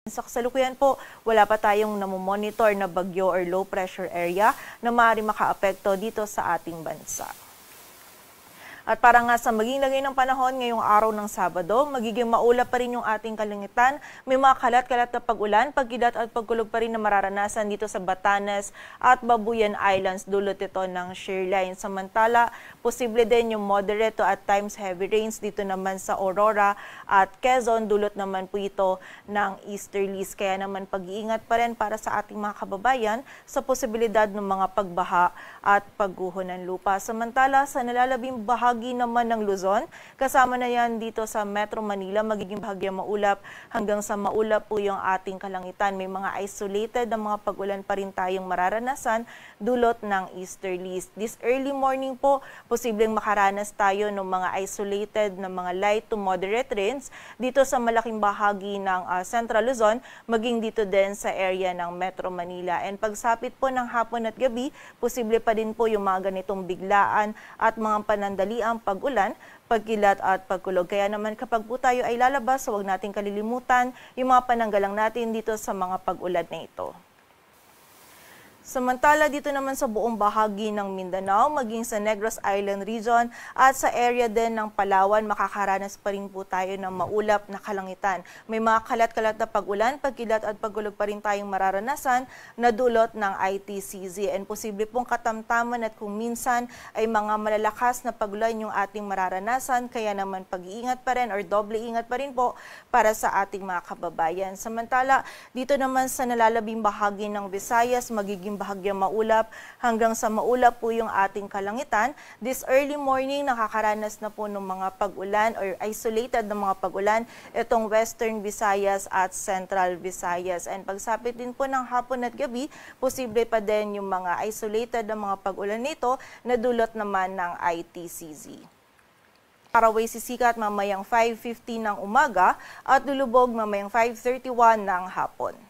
Sa kasalukuyan po, wala pa tayong namomonitor na bagyo or low pressure area na maaaring makaapekto dito sa ating bansa. At para nga sa maging lagay ng panahon ngayong araw ng Sabado, magiging maulap pa rin yung ating kalangitan. May mga kalat-kalat na pag-ulan, pagkilat at pagkulog pa rin na mararanasan dito sa Batanes at Babuyan Islands, dulot ito ng shear line. Samantala, posible din yung moderate to at times heavy rains dito naman sa Aurora at Quezon, dulot naman po ito ng easterlies. Kaya naman pag-iingat pa rin para sa ating mga kababayan sa posibilidad ng mga pagbaha at pagguho ng lupa. Samantala, sa nalalabing bahagi naman ng Luzon, kasama na yan dito sa Metro Manila, magiging bahagyang maulap hanggang sa maulap po yung ating kalangitan. May mga isolated na mga pag-ulan pa rin tayong mararanasan dulot ng easterlies. This early morning po, posibleng makaranas tayo ng mga isolated na mga light to moderate rains dito sa malaking bahagi ng Central Luzon, maging dito din sa area ng Metro Manila. And pagsapit po ng hapon at gabi, posible pa din po yung mga ganitong biglaan at mga panandalian ang pag-ulan, pagkilat at pagkulog. Kaya naman kapag po tayo ay lalabas, huwag nating kalilimutan yung mga pananggalang natin dito sa mga pag-ulan na ito. Samantala dito naman sa buong bahagi ng Mindanao, maging sa Negros Island region at sa area din ng Palawan, makakaranas pa rin po tayo ng maulap na kalangitan. May mga kalat-kalat na pag-ulan, pagkilat at pagkulog pa rin tayong mararanasan na dulot ng ITCZ. And posible pong katamtaman at kung minsan ay mga malalakas na pag-ulan yung ating mararanasan. Kaya naman pag-iingat pa rin or doble ingat pa rin po para sa ating mga kababayan. Samantala dito naman sa nalalabing bahagi ng Visayas, magiging bahagyang maulap hanggang sa maulap po yung ating kalangitan. This early morning, nakakaranas na po ng mga pag-ulan or isolated na mga pag-ulan itong Western Visayas at Central Visayas. And pagsapit din po ng hapon at gabi, posible pa din yung mga isolated na mga pag-ulan nito na dulot naman ng ITCZ. Araway sisikat mamayang 5:50 ng umaga at lulubog mamayang 5:31 ng hapon.